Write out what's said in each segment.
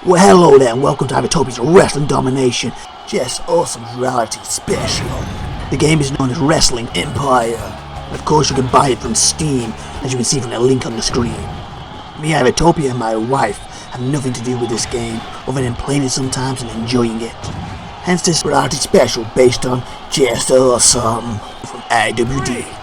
Well, hello there, and welcome to IVATOPIA'S Wrestling Domination, Jess Awsomes reality special. The game is known as Wrestling Empire, and of course you can buy it from Steam, as you can see from the link on the screen. Me, IVATOPIA, and my wife have nothing to do with this game, other than playing it sometimes and enjoying it. Hence this reality special based on Jess Awsomes from IWD.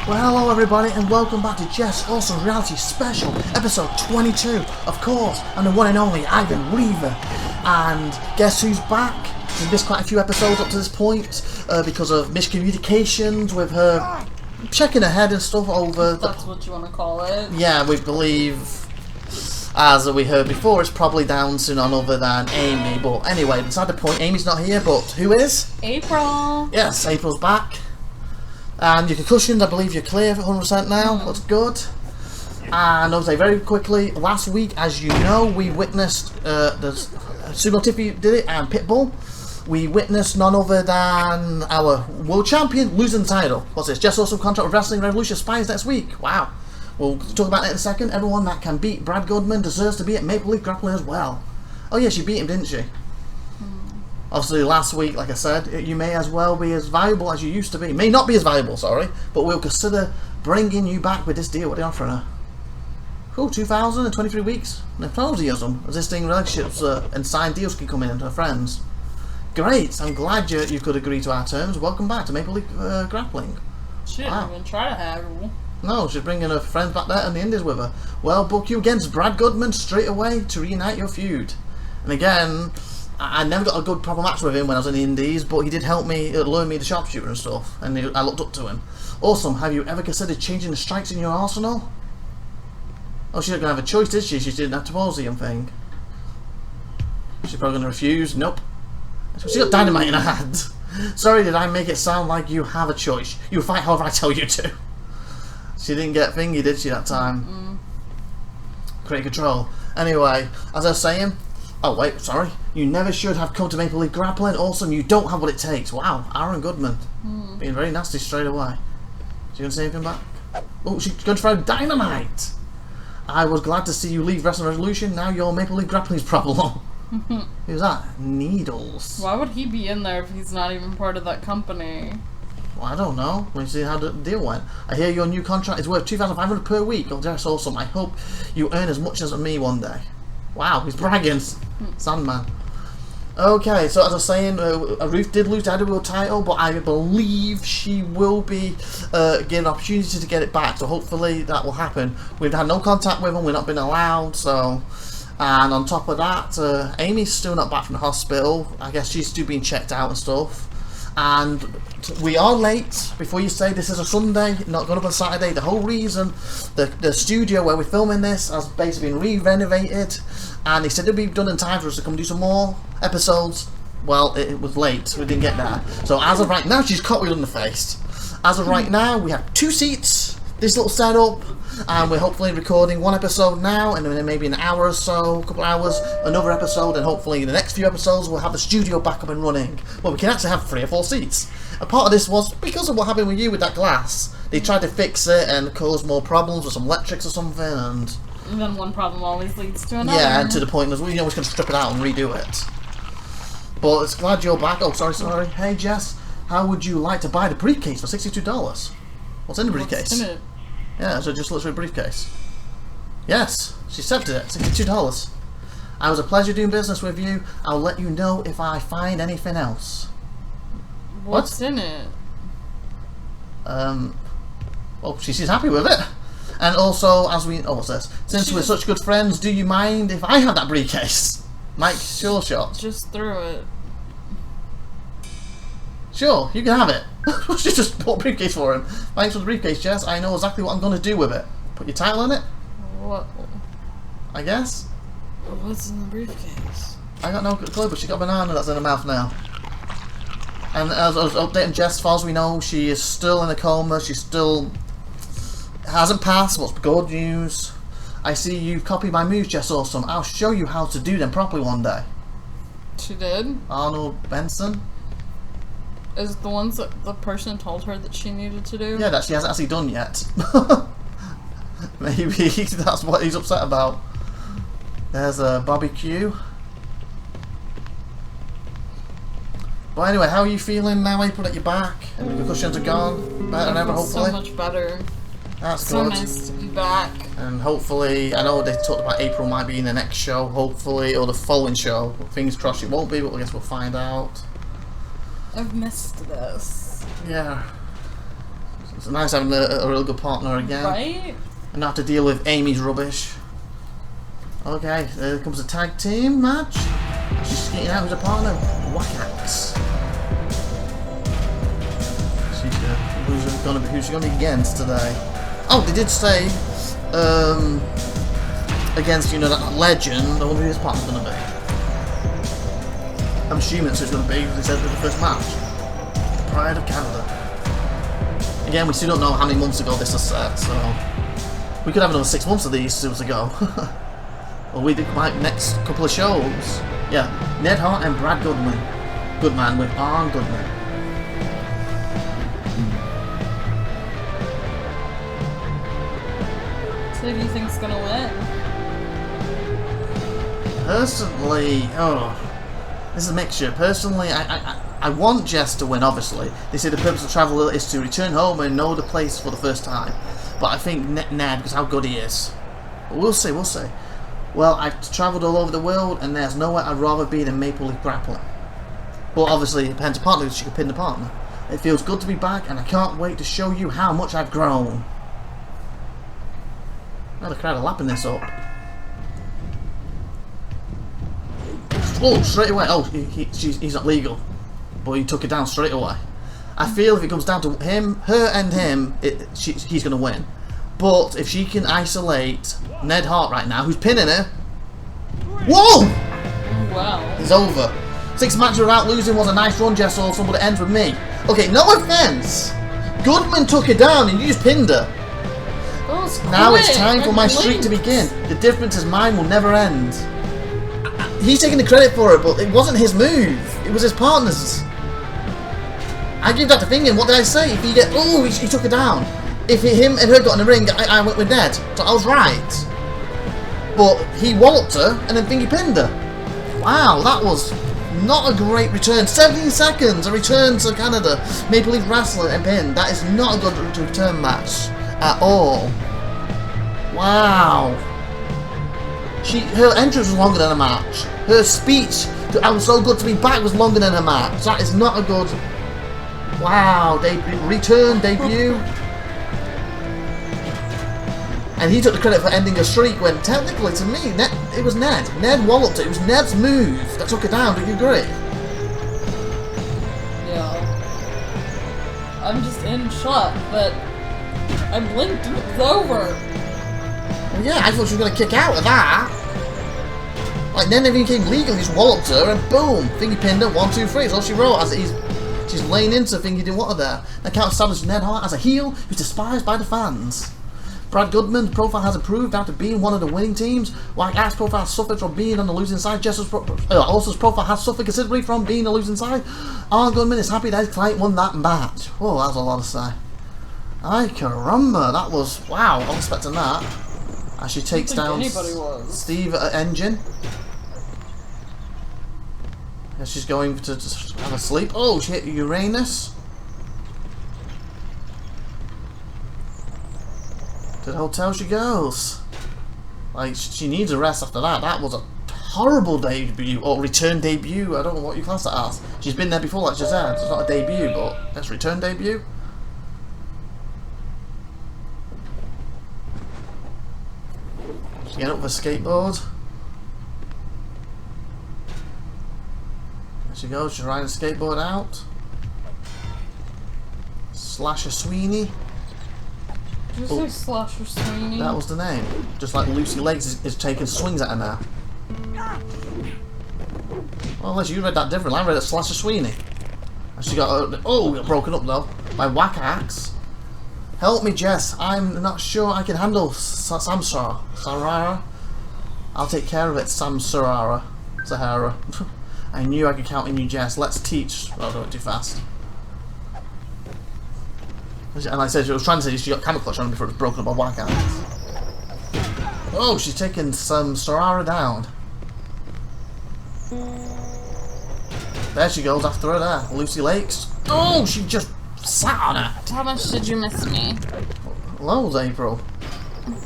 Well, hello everybody, and welcome back to Jess Awsomes Reality Special, episode 22, of course, and the one and only Ivan Weaver. And guess who's back? We've missed quite a few episodes up to this point, because of miscommunications with her checking ahead and stuff over... That's what you want to call it? Yeah, we believe, as we heard before, it's probably down to none other than Amy. But anyway, beside the point, Amy's not here, but who is? April! Yes, April's back. And your concussions, I believe you're clear for 100% now. That's good. And I'll say very quickly, last week, as you know, we witnessed the SupernovaTiffy did it, and Pitbull. We witnessed none other than our world champion losing the title. What's this? Jess Awsomes contract with Wrestling Revolution expires next week. Wow. We'll talk about that in a second. Everyone that can beat Brad Goodman deserves to be at Maple Leaf Grappling as well. Oh yeah, she beat him, didn't she? Obviously, last week, like I said, you may as well be as valuable as you used to be. May not be as valuable, sorry, but we'll consider bringing you back with this deal. What are they offering her? Cool, 2,023 weeks. No them. Existing relationships and signed deals can come in to her friends. Great, I'm glad you could agree to our terms. Welcome back to Maple Leaf Grappling. She didn't even try to haggle. No, she's bringing her friends back there and the Indies with her. Well, book you against Brad Goodman straight away to reunite your feud. And again, I never got a good proper match with him when I was in the Indies, but he did help me, learn me the sharpshooter and stuff, and I looked up to him. Awesome. Have you ever considered changing the strikes in your arsenal? Oh, she didn't have a choice, did she? She didn't have to pause the young thing. She's probably going to refuse. Nope. She got dynamite in her hand. Sorry, did I make it sound like you have a choice? You fight however I tell you to. She didn't get thingy, did she, that time? Create control. Anyway, as I was saying... Oh wait, sorry. You never should have come to Maple Leaf Grappling. Awesome, you don't have what it takes. Wow, Aaron Goodman. Being very nasty straight away. She gonna say anything back? Oh, she's going to throw dynamite! I was glad to see you leave Wrestling Revolution. Now you're Maple Leaf Grappling's problem. Who's that? Needles. Why would he be in there if he's not even part of that company? Well, I don't know. We'll see how the deal went. I hear your new contract is worth $2,500 per week. Oh, that's awesome. I hope you earn as much as me one day. Wow, he's bragging. Sandman. Okay, so as I was saying, Ruth did lose the IWD title, but I believe she will be given an opportunity to get it back, so hopefully that will happen. We've had no contact with them, we've not been allowed, so... And on top of that, Amy's still not back from the hospital. I guess she's still being checked out and stuff. And we are late. Before you say this is a Sunday, not going up on Saturday, the whole reason the studio where we're filming this has basically been re-renovated, and they said it'd be done in time for us to come do some more episodes. Well, it was late, we didn't get that. So as of right now, she's cartwheeled in the face. As of right now, we have 2 seats, this little setup, and we're hopefully recording 1 episode now, and then maybe an hour or so, a couple hours, another episode, and hopefully in the next few episodes we'll have the studio back up and running. Well, we can actually have 3 or 4 seats. A part of this was because of what happened with you with that glass. They tried to fix it and cause more problems with some electrics or something, and then one problem always leads to another. yeah, and to the point as well, you know, we're going to strip it out and redo it. But it's glad you're back. Oh, sorry. Hey, Jess, how would you like to buy the briefcase for $62? What's in the briefcase? What's in it? Yeah, so just looks like a briefcase. Yes, she accepted it. $62. It was a pleasure doing business with you. I'll let you know if I find anything else. What's in it? Well, she's happy with it. And also, as we... Oh, what's this? Since we're such good friends, do you mind if I have that briefcase? Mike, sure shot. Just threw it. Sure, you can have it. She just bought a briefcase for him. Thanks for the briefcase, Jess. I know exactly what I'm going to do with it. Put your title in it? What? I guess. What's in the briefcase? I got no clue, but she got a banana that's in her mouth now. And as I was updating Jess, as far as we know, she is still in a coma. She still hasn't passed. What's good news? I see you've copied my moves, Jess Awesome. I'll show you how to do them properly one day. She did? Arnold Benson? Is the ones that the person told her that she needed to do? Yeah, that she hasn't actually done yet. Maybe that's what he's upset about. There's a barbecue. But anyway, how are you feeling now April at your back? And the concussions are gone? Better than ever, hopefully? So much better. That's So good. nice to be back. And hopefully, I know they talked about April might be in the next show, hopefully, or the following show. Fingers crossed it won't be, but I guess we'll find out. I've missed this. Yeah. It's nice having a real good partner again. Right? And not to deal with Amy's rubbish. Okay, there comes a tag team match. She's skating out with a partner. Whack-axe. Who's she gonna be against today? Oh, they did say against, you know, that legend. I wonder who his partner's gonna be. I'm assuming that's who it's gonna be, because they said it was the first match. The Pride of Canada. Again, we still don't know how many months ago this was set, so we could have another 6 months of these still to go. Well, we did my next couple of shows. Yeah, Ned Hart and Brad Goodman with Arn Goodman. So who do you think's gonna win? Personally, this is a mixture. Personally, I want Jess to win, obviously. They say the purpose of travel is to return home and know the place for the first time. But I think Ned, because how good he is. But we'll see, we'll see. Well, I've travelled all over the world, and there's nowhere I'd rather be than Maple Leaf Grappling. But obviously, it depends on partner, because she could pin the partner. It feels good to be back, and I can't wait to show you how much I've grown. Now the crowd are lapping this up. Oh, straight away. Oh, he's not legal. But he took it down straight away. I feel if it comes down to her and him, he's going to win. But if she can isolate Ned Hart right now, who's pinning her... Whoa! Wow. It's over. 6 matches without losing was a nice run, Jess Awsomes, but it ends with me. Okay, no offense. Goodman took her down and you just pinned her. Now it's time for my streak to begin. The difference is mine will never end. He's taking the credit for it, but it wasn't his move. It was his partner's. I give that to Fingin. What did I say? If he get, oh, he took her down. If him and her got in the ring, I went with Ned. So I was right. But he walloped her and then Fingy pinned her. Wow, that was not a great return. 17 seconds, a return to Canada. Maple Leaf Wrestling and pin. That is not a good return match at all. Wow. Her entrance was longer than a match. Her speech, I was so good to be back, was longer than a match. That is not a good... Wow, return, debut. And he took the credit for ending a streak when technically, to me, it was Ned. Ned walloped it. It was Ned's move that took her down. Do you agree? Yeah. I'm just in shock, but I blinked and it was over. Well, yeah, I thought she was going to kick out of that. Like, Ned never even came legal. He just walloped her and boom. Thingy pinned her. 1, 2, 3. That's all she wrote. She's laying into Thingy didn't want her there. That can't establish Ned Hart as a heel who's despised by the fans. Brad Goodman's profile has improved after being one of the winning teams. Whack-Axe profile has suffered from being on the losing side. Jess's profile has suffered considerably from being on the losing side. Arn Goodman is happy that his client won that match. Oh, that was a lot to say. Ay caramba, that was, wow, I wasn't expecting that. As she takes down Steve Engine. As she's going to have a sleep. Oh, she hit Uranus. To the hotel she goes. Like, she needs a rest after that. That was a horrible debut, or return debut. I don't know what you class that as. She's been there before, like she said. It's not a debut, but it's return debut. She's getting up with a skateboard. There she goes. She's riding a skateboard out. Slasher Sweeney. Did you say Slasher Sweeney? That was the name. Just like Lucy Legs is taking swings at her now. Well, unless you read that differently. I read it Slasher Sweeney. And she got, got broken up though by Whack-Axe. Help me, Jess. I'm not sure I can handle Samsara. I'll take care of it, Sahara. I knew I could count on you, Jess. Let's teach. Oh, don't too fast. And like I said, she was trying to say she got camel clutch on before it was broken up by Whack-Axe. Oh, she's taking some Sarara down. There she goes after her there. Lucy Lakes. Oh, she just sat on it. How much did you miss me? Loads, April.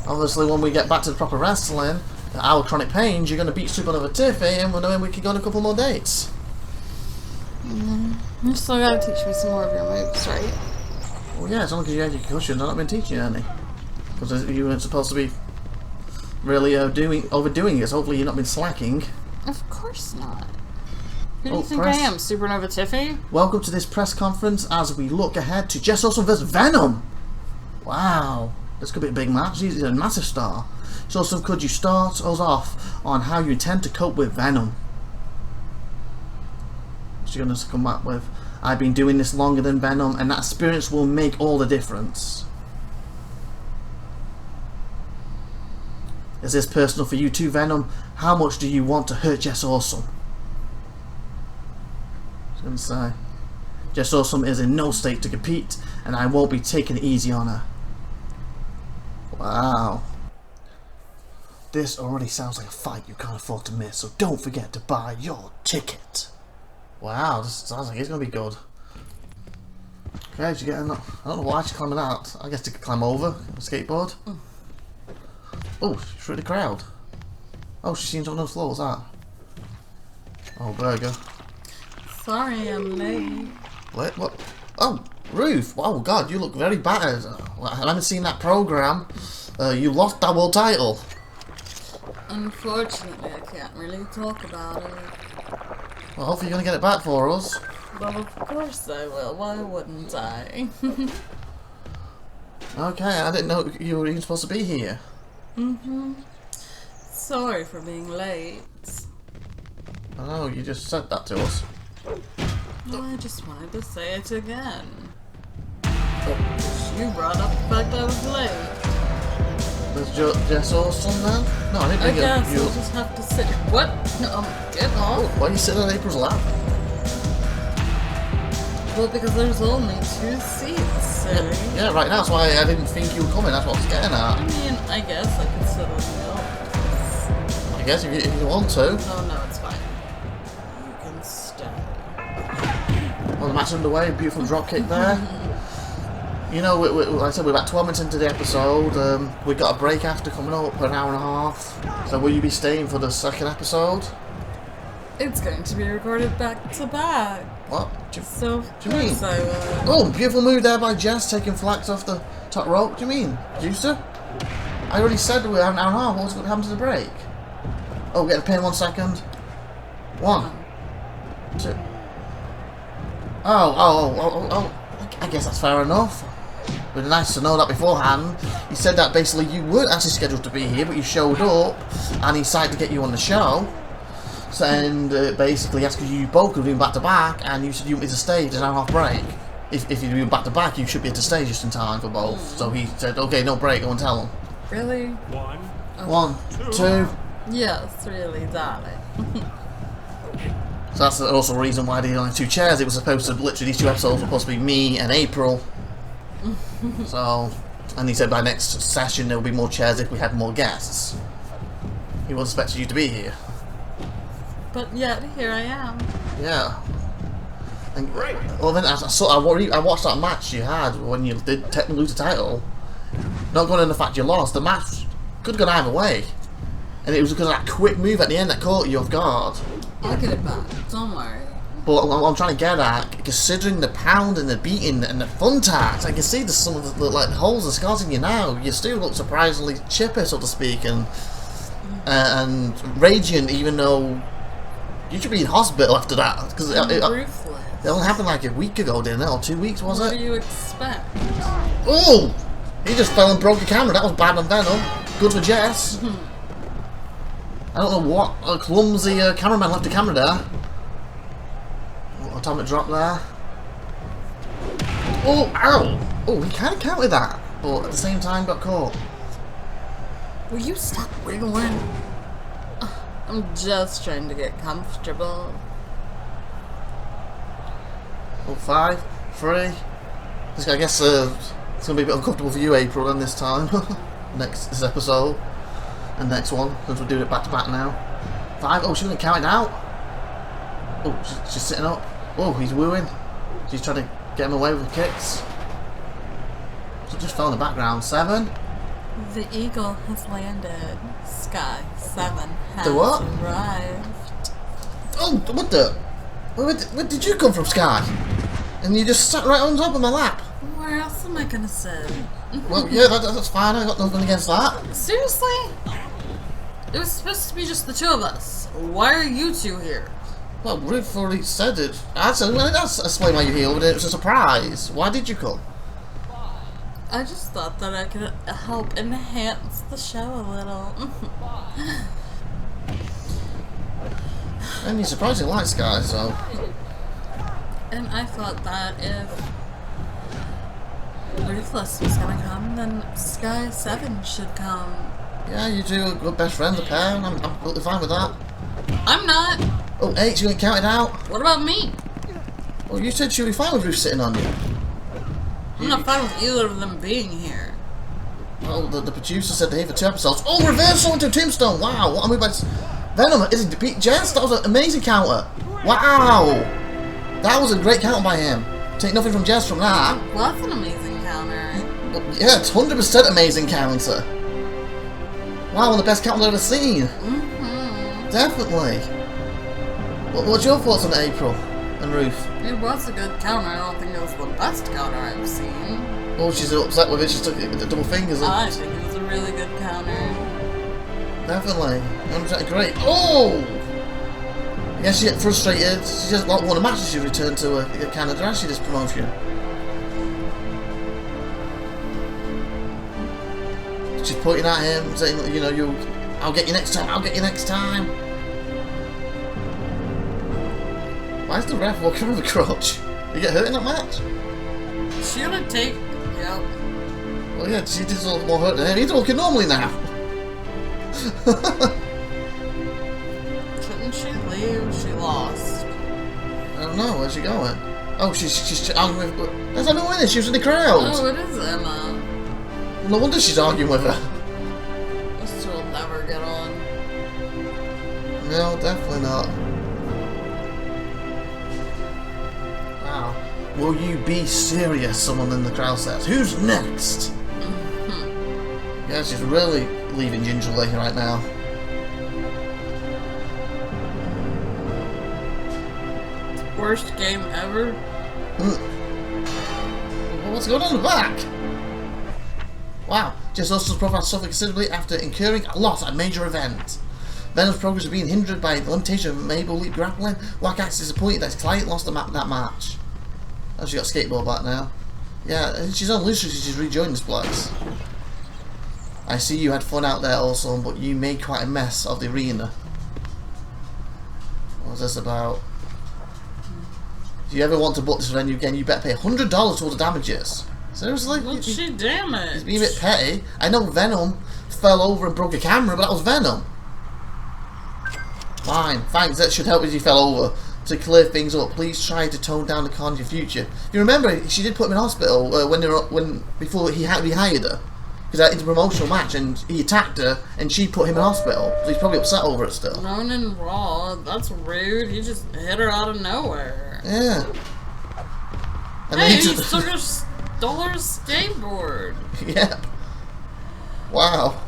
Obviously, when we get back to the proper wrestling, our chronic pains, you're going to beat SupernovaTiffy, and then we can go on a couple more dates. You still gotta teach me some more of your moves, right? Well, yeah, it's only because you had your concussions. I've not been teaching you any. Because you weren't supposed to be really overdoing it, so hopefully you've not been slacking. Of course not. Who do you think press. I am, SupernovaTiffy? Welcome to this press conference as we look ahead to Jess Awsomes vs Venom. Wow, this could be a big match. He's a massive star. So, could you start us off on how you intend to cope with Venom? She's going to come back with, I've been doing this longer than Venom, and that experience will make all the difference. Is this personal for you too, Venom? How much do you want to hurt Jess Awsomes? She's going to say, Jess Awsomes is in no state to compete, and I won't be taking it easy on her. Wow. This already sounds like a fight you can't afford to miss, so don't forget to buy your ticket. Wow, this sounds like it's going to be good. Okay, did you get enough? I don't know why she's climbing out. I guess to climb over a skateboard. Oh, she's through the crowd. Oh, she seems on the floor. What's that? Oh, burger. Sorry, I'm late. Wait, what? Oh, Ruth. Oh, God, you look very battered. I haven't seen that program. You lost that world title. Unfortunately, I can't really talk about it. Well, hopefully you're going to get it back for us. Well, of course I will. Why wouldn't I? Okay, I didn't know you were even supposed to be here. Sorry for being late. I know, you just said that to us. Well, I just wanted to say it again. You brought up the fact I was late. There's Jess Awsomes then? No, I didn't I think guess you... I'll just have to sit. What? Get off. Why are you sitting on April's lap? Well, because there's only 2 seats, silly. Yeah, right now, that's why I didn't think you were coming, that's what I was getting I at. mean, I guess I could sit on the other. I guess if you want to. Oh, no, it's fine. You can stay. Well, the match underway, beautiful drop kick there. You know, like I said, we're about 12 minutes into the episode. We've got a break after coming up for an hour and a half. So will you be staying for the second episode? It's going to be recorded back to back. What? So, What do you mean? I will. Oh, beautiful move there by Jess, taking flags off the top rope. What do you mean? Juicer? I already said we have an hour and a half. What's going to happen to the break? Oh, we get a pin 1 second. 1, 2. Oh. I guess that's fair enough. It would be nice to know that beforehand. He said that basically you weren't actually scheduled to be here, but you showed up, and he decided to get you on the show. So, and basically asked you both could do back to back, and you said you wanted to stay just an hour and a half break. If you do back to back, you should be able to stay just in time for both. So he said, okay, no break, go and tell him. Really? 1, 2. Yes, really, darling. So that's also the reason why there are only 2 chairs. It was supposed to, literally, these 2 episodes were supposed to be me and April. So, and he said by next session there will be more chairs if we had more guests. He was expecting you to be here. But yet, here I am. Yeah. And, well then, I watched that match you had when you did technically lose the title. Not going on the fact you lost, the match could have gone either way. And it was because of that quick move at the end that caught you off guard. I'll get it back, don't worry. But what I'm trying to get at, considering the pound and the beating and the fun tax, I can see some of the like holes and scars in you now. You still look surprisingly chipper, so to speak, and raging, even though you should be in hospital after that. Because it only happened like a week ago, didn't it? Or 2 weeks, was it? What do you expect? Oh! He just fell and broke the camera. That was bad on Venom. Good for Jess. I don't know what a clumsy cameraman left the camera there. Atomic drop there. Oh, ow! Oh, he kind of counted that, but at the same time got caught. Will you stop wiggling? I'm just trying to get comfortable. Oh, 5, 3. I guess it's going to be a bit uncomfortable for you, April, then this time. This episode. And next one, since we're doing it back to back now. 5. Oh, she didn't count it out. Oh, she's sitting up. Oh, he's wooing. She's trying to get him away with kicks. She just fell in the background. 7. The eagle has landed. Sky 7 has The what? arrived. Oh, what the? Where did you come from, Sky? And you just sat right on top of my lap. Where else am I gonna sit? Well, yeah, that's fine. I got nothing against that. Seriously? It was supposed to be just the 2 of us. Why are you 2 here? Well, Ruth already said it. That's explain why you're here, but it was a surprise. Why did you come? I just thought that I could help enhance the show a little. And you're surprisingly light, Sky, so... And I thought that if Ruthless was gonna come, then Sky 7 should come. Yeah, you two are good best friends, a pair, and I'm completely fine with that. I'm not. Oh, 8, you ain't counted out. What about me? Well, you said you were fine with Ruth sitting on you. I'm not fine with either of them being here. Well, the producer said they're here for 2 episodes. Oh, reversal into a tombstone. Wow, what am I about to... Venom, is it defeat Jess? That was an amazing counter. Wow. That was a great counter by him. Take nothing from Jess from that. Well, that's an amazing counter. Well, yeah, it's 100% amazing counter. Wow, one of the best counters I've ever seen. Mm-hmm. Definitely. What's your thoughts on April and Ruth? It was a good counter. I don't think it was the best counter I've seen. Oh, she's upset with it. She took it with the double fingers. I think it was a really good counter. Definitely. 100% great. Oh! Yeah, she get frustrated. She just won a match. She returned to Canada after this promotion. She's pointing at him, saying, you know, I'll get you next time. I'll get you next time. Why is the ref walking around the crotch? Did you get hurt in that match? She gonna take... Yep. Well, yeah, she did a lot more hurt than him. He's walking normally now. Shouldn't she leave? She lost. I don't know. Where's she going? Oh, she's arguing with... That's not no winning. She was in the crowd. Oh, it is Emma. No wonder she's arguing with her. Those 2 will never get on. No, definitely not. Wow. Will you be serious? Someone in the crowd says. Who's next? Yeah, she's really leaving gingerly right now. Worst game ever? What's going on in the back? Wow, Jess Awsomes' profile suffered considerably after incurring a loss at a major event. Venom's progress is being hindered by the limitation of Mabel Leap grappling. Wackax is disappointed that his client lost that match. Oh, she got skateboard back now. Yeah, she's on loose, she's rejoined this place. I see you had fun out there also, but you made quite a mess of the arena. What's this about? If you ever want to book this venue again, you better pay $100 towards the damages. Seriously? What's she damaged? He's being a bit petty. I know Venom fell over and broke a camera, but that was Venom. Fine, thanks, that should help if you fell over. To clear things up, please try to tone down the con in your future. You remember, she did put him in hospital before he rehired her. Because it's a promotional match and he attacked her and she put him in hospital. So he's probably upset over it still. Known and Raw, that's rude. He just hit her out of nowhere. Yeah. And Hey, then he stole her skateboard. Yep. Wow.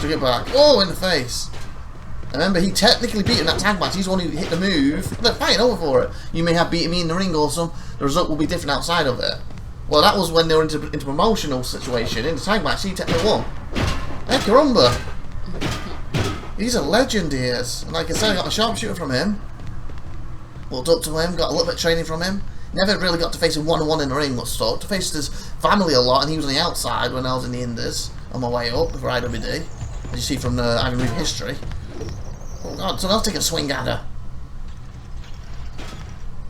Took it back. Oh, in the face. Remember, he technically beat in that tag match. He's the one who hit the move. They're fighting over for it. You may have beaten me in the ring or some. The result will be different outside of it. Well, that was when they were into promotional situation. In the tag match, he technically won. Hey, caramba. He's a legend, he is. And like I said, I got a sharpshooter from him. Walked up to him, got a little bit of training from him. Never really got to face him one-on-one in the ring, got stuck. To face his family a lot, and he was on the outside when I was in the Indies. On my way up for IWD. As you see from the IWD history. Oh god, someone else taking a swing at her.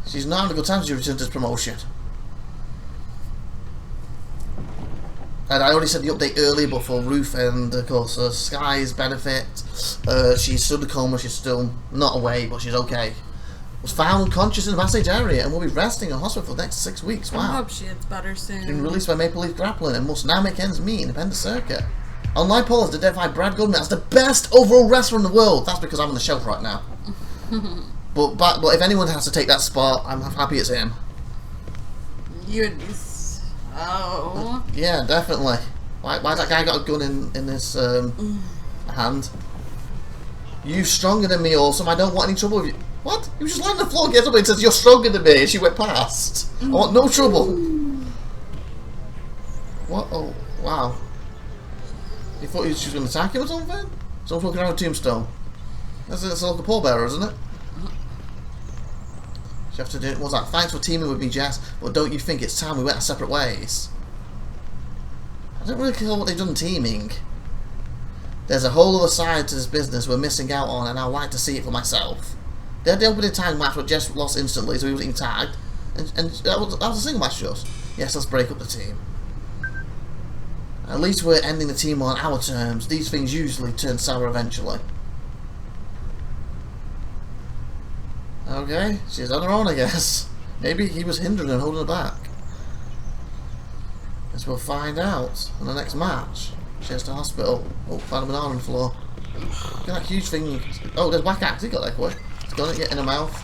She's not having a good time as she returns to this promotion. And I already said the update earlier, but for Ruth and of course Sky's benefit, she's still in a coma, she's still not away, but she's okay. Was found unconscious in the backstage area and will be resting in hospital for the next 6 weeks. Wow. I hope she gets better soon. She's been released by Maple Leaf Grappling and must now make ends meet in the Independent Circuit. Online polls identify Brad Goodman as the best overall wrestler in the world. That's because I'm on the shelf right now. but if anyone has to take that spot, I'm happy it's him. You'd be so... Yeah, definitely. Why that guy got a gun in his hand? You stronger than me, Awesome. I don't want any trouble with you. What? He was just lying on the floor, gets up and says, you're stronger than me, and she went past. I want no trouble. What? Oh, wow. You thought she was going to attack him or something? Someone's walking around a tombstone. That's like a pallbearer, isn't it? You have to do it. What's that? Thanks for teaming with me, Jess, but don't you think it's time we went our separate ways? I don't really care what they've done teaming. There's a whole other side to this business we're missing out on, and I'd like to see it for myself. They had the opening tag match, but Jess lost instantly, so he wasn't even tagged. And that was a single match just. Yes, let's break up the team. At least we're ending the team on our terms. These things usually turn sour eventually. Okay, she's on her own, I guess. Maybe he was hindering and holding her back. Guess we'll find out in the next match. She has to hospital. Oh, found a banana on the floor. Look at that huge thing. Oh, there's Black Axe. He got there quick. He's got it in her mouth.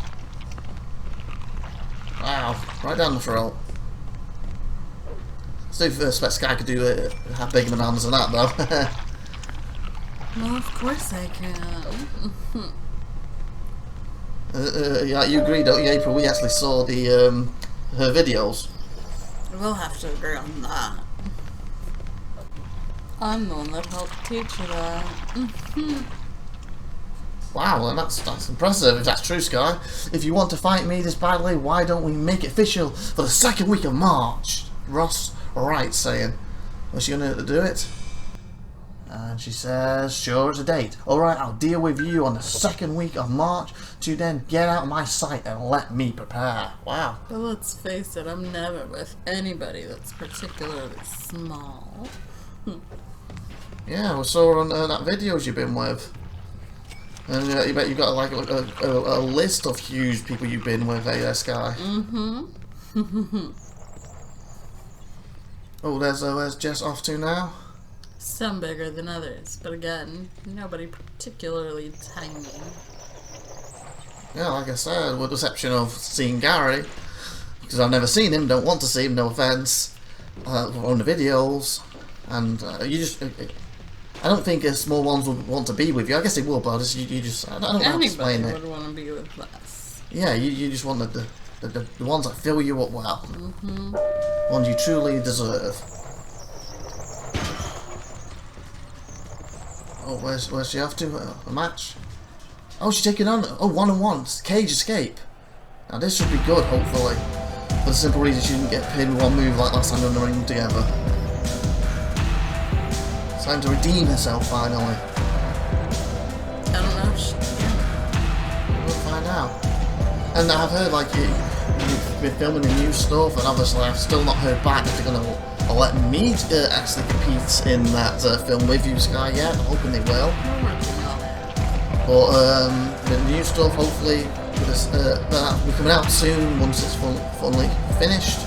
Wow, right down the throat. Still first expect Sky could do it. Have bigger bananas than that, though. Well, of course I can. Yeah, you agree, don't you, April? We actually saw the her videos. We'll have to agree on that. I'm the one that helped teach you that. Wow, well, that's impressive if that's true, Sky. If you want to fight me this badly, why don't we make it official for the second week of March? Ross Wright saying. Was she going to do it? And she says, sure, it's a date. Alright, I'll deal with you on the second week of March. To then get out of my sight and let me prepare. Wow. But let's face it, I'm never with anybody that's particularly small. Yeah, we saw on that videos you've been with. And you bet you've got like a list of huge people you've been with, Sky. Oh, where's Jess off to now? Some bigger than others, but again, nobody particularly tiny. Yeah, like I said, with the exception of seeing Gary, because I've never seen him, don't want to see him, no offence, on the videos, and you just, I don't think small ones would want to be with you. I guess they will, but you just, I don't know how to explain it. Anybody would want to be with us. Yeah, you just want the ones that fill you up well. Ones you truly deserve. Oh, where's she off to? A match? Oh, she's taking on. Oh, 1-on-1. Cage escape. Now this should be good, hopefully. For the simple reason she didn't get pinned with one move like last time in the ring together. It's time to redeem herself finally. I don't know if she can. We'll find out. And I've heard like you've been filming the new stuff, and obviously I've still not heard back if they're gonna let me actually compete in that film with you, Sky, yet. I'm hoping they will. We're working on it. But the new stuff, hopefully, that'll be coming out soon once it's fully finished.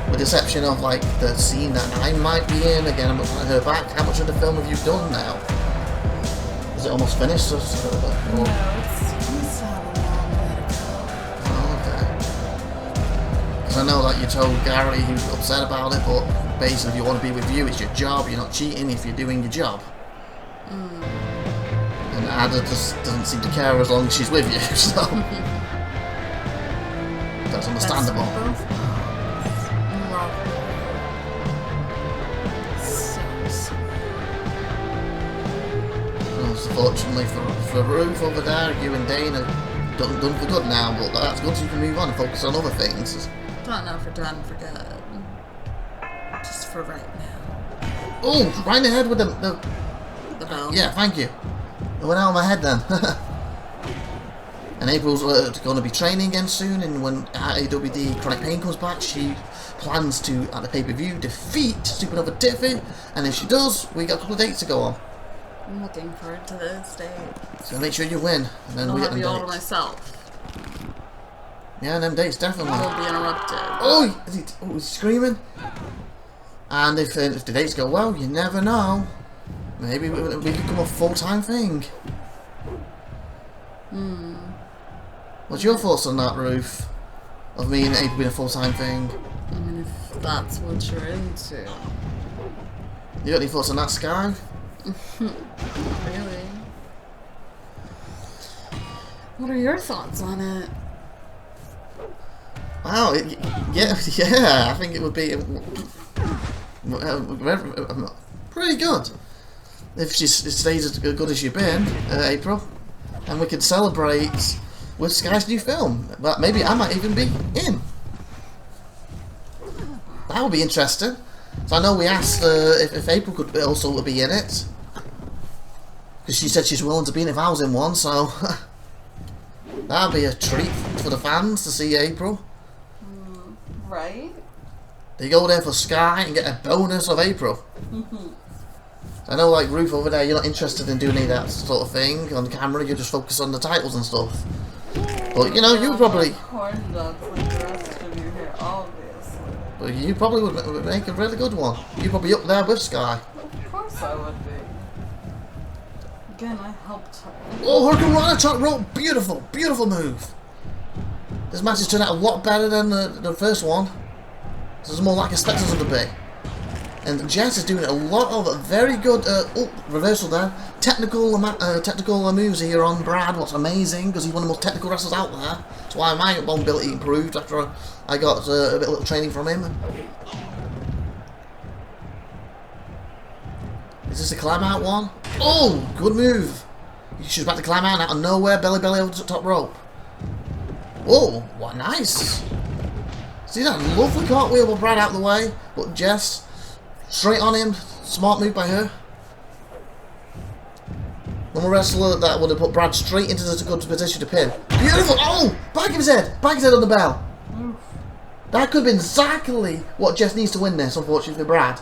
With the exception of like the scene that I might be in. Again, I'm not going to hear back. How much of the film have you done now? Is it almost finished? No, it's still a long way to go. Oh, okay. Because I know that you told Gary he was upset about it, but basically if you want to be with you, it's your job. You're not cheating if you're doing your job. And Ada just doesn't seem to care as long as she's with you, so that's understandable. Unfortunately for Ruth over there, you and Dane are done for good now, but that's good so you can move on and focus on other things. Don't know if we're done for good. Just for right now. Oh, right in the head with the bell. Yeah, thank you. It went out of my head then. And April's going to be training again soon, and when IWD Chronic Pain comes back, she plans to, at the pay-per-view, defeat SupernovaTiffy, and if she does, we got a couple of dates to go on. I'm looking forward to those dates. So make sure you win, and then I'll we get have them you all to dates. myself. Yeah, them dates, definitely. I will be interrupted. Oh, is he screaming? And if the dates go well, you never know. Maybe we could become a full-time thing. What's your thoughts on that, Ruth? Of me and April being a full-time thing? I mean, if that's what you're into. You got any thoughts on that, Sky? Really? What are your thoughts on it? Wow, yeah, I think it would be pretty good if she stays as good as you've been, April, and we could celebrate with Sky's new film. But maybe I might even be in. That would be interesting. So I know we asked if April could also be in it, because she said she's willing to be in if I was in one. So that would be a treat for the fans to see April. Right? They go there for Sky and get a bonus of April. I know, like Ruth over there, you're not interested in doing any of that sort of thing on camera. You just focus on the titles and stuff. But you know, you probably. Corn dogs like the rest of you here, obviously. But you probably would make a really good one. You're probably up there with Sky. Of course I would be. Again, I helped her. Oh, Hurricane Rana top rope, beautiful, beautiful move. This match has turned out a lot better than the first one. This is more like I expected it to be. And Jess is doing a lot of very good, reversal there. Technical moves here on Brad, what's amazing, because he's one of the most technical wrestlers out there. That's why my mobility improved after I got a little training from him. Is this a climb out one? Oh, good move. She's about to climb out of nowhere, belly over the top rope. Whoa, what nice. See that lovely cartwheel with Brad out the way, but Jess straight on him. Smart move by her. Normal wrestler that would have put Brad straight into the good position to pin. Beautiful! Oh! Back of his head! Back of his head on the bell. That could have been exactly what Jess needs to win this, unfortunately, for Brad.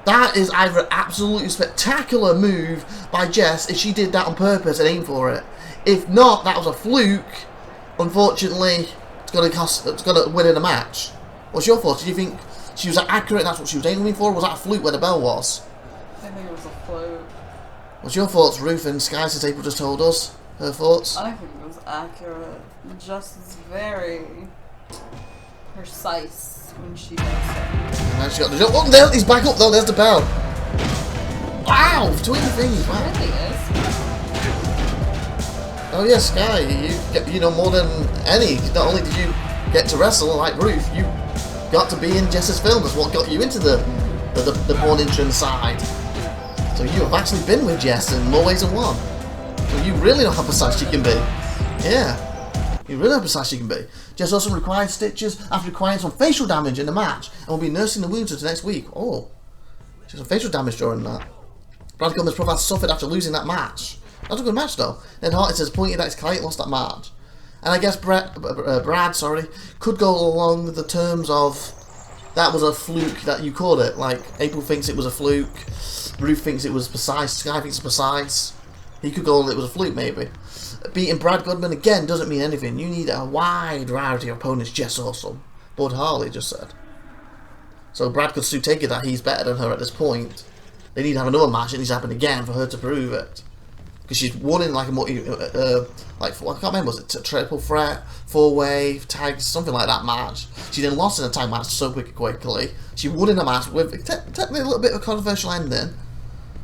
That is either an absolutely spectacular move by Jess if she did that on purpose and aimed for it. If not, that was a fluke. Unfortunately, it's going to win in a match. What's your thoughts? Do you think she was accurate and that's what she was aiming for? Or was that a fluke where the bell was? I think it was a fluke. What's your thoughts, Ruth and Sky, since April just told us her thoughts? I think it was accurate. Jess is very precise when she does it. And she got the jump. Oh, there, he's back up though. There's the bell. Wow, between the thingies. Wow. It really is. Oh yeah, Sky, you know more than any. Not only did you get to wrestle like Ruth, you got to be in Jess's film. That's what got you into the porn entrance side. So you have actually been with Jess in more ways than one. So you really know how precise you can be. Yeah. You really know how precise you can be. Jess also required stitches after requiring some facial damage in the match and will be nursing the wounds until next week. Oh. She had some facial damage during that. Brad Gilman's profile suffered after losing that match. That was a good match though. Then Hart is disappointed that his client lost that match. And I guess Brad could go along the terms of that was a fluke that you called it. Like April thinks it was a fluke, Ruth thinks it was precise, Sky thinks it's precise. He could go it was a fluke maybe. Beating Brad Goodman again doesn't mean anything. You need a wide variety of opponents. Jess Awesome. Bud Harley just said. So Brad could still take it that he's better than her at this point. They need to have another match. It needs to happen again for her to prove it. Because she's won in like a multi, like I can't remember, was it triple threat, 4-way, tags, something like that match. She then lost in a tag match so quickly. She won in a match with technically a little bit of a controversial ending.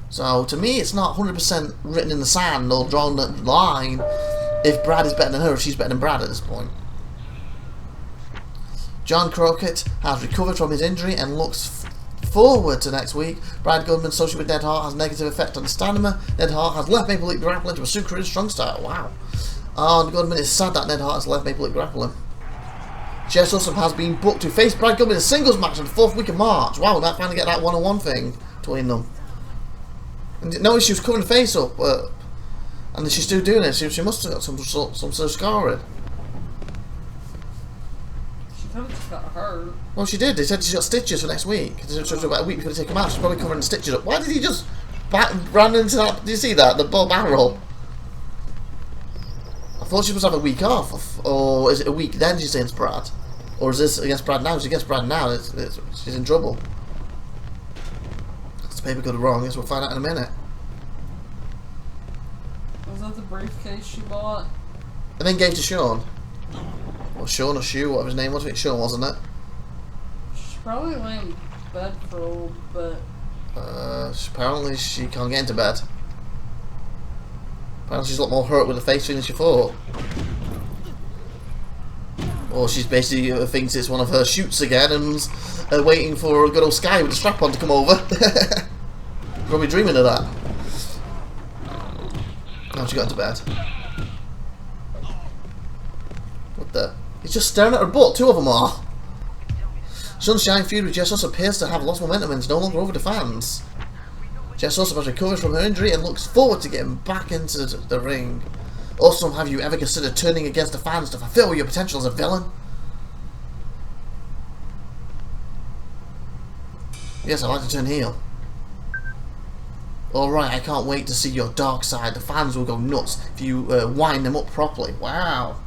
So to me, it's not 100% written in the sand or drawn the line if Brad is better than her, if she's better than Brad at this point. John Crockett has recovered from his injury and looks forward to next week. Brad Goodman associated with Ned Hart has a negative effect on the stamina. Ned Hart has left Maple Leaf Grappling to pursue career strong style. Wow. And Goodman is sad that Ned Hart has left Maple Leaf Grappling. Jess Awsomes has been booked to face Brad Goodman in a singles match on the 4th week of March. Wow, that finally get that one-on-one thing between them. And no, she was covering the face up, and she's still doing it. She must have got some sort of scarring. She could have just got hurt. Well, she did. They said she got stitches for next week. It's about a week before they take him out. She's probably covering the stitches up. Why did he just run into that? Did you see that? The ball barrel. I thought she was supposed to have a week off, or is it a week then she's against Brad? Or is this against Brad now? She's against Brad now. She's in trouble. paper could be wrong? I guess we'll find out in a minute. Was that the briefcase she bought? And then gave to Sean. Or Sean or Shu, whatever his name was. I think Sean, wasn't it? She's probably laying in bed for a little bit. Apparently she can't get into bed. Apparently she's a lot more hurt with the face thing than she thought. Or she's basically thinks it's one of her shoots again and's waiting for a good old Sky with a strap on to come over. Probably dreaming of that. Now she got into bed. What the? He's just staring at her butt, two of them are. Sunshine feud with Jess Awsomes appears to have lost momentum and is no longer over the fans. Jess Awsomes has recovered from her injury and looks forward to getting back into the ring. Awesome, have you ever considered turning against the fans to fulfill your potential as a villain? Yes, I'd like to turn heel. Alright, I can't wait to see your dark side. The fans will go nuts if you wind them up properly. Wow.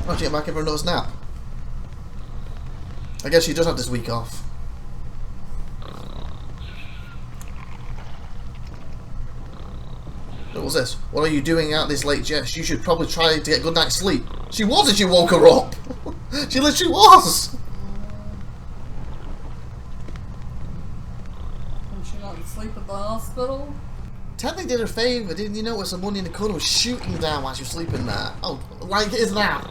Why don't you get back in for another snap? I guess she does have this week off. What was this? What are you doing out this late, Jess? You should probably try to get a good night's sleep. She was as you woke her up. She literally was. Did she not sleep at the hospital? Technically did her a favour, didn't you notice the money in the corner was shooting down while she was sleeping there? Oh, like it is now.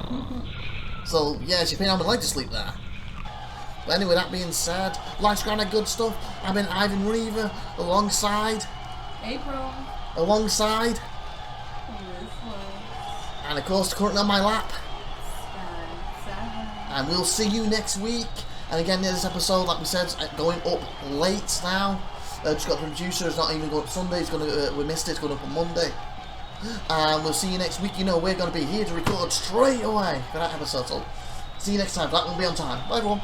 So, yeah, she paid out my leg to sleep there. But anyway, that being said, life's kind of good stuff. I've been Ivan Reaver alongside. April. Alongside. And of course, currently on my lap. And we'll see you next week. And again, this episode, like we said, is going up late now. Just got the producer, it's not even going up Sunday, it's going to, we missed it, it's going up on Monday. And we'll see you next week. You know, we're going to be here to record straight away for that episode. So, see you next time. That will be on time. Bye, everyone.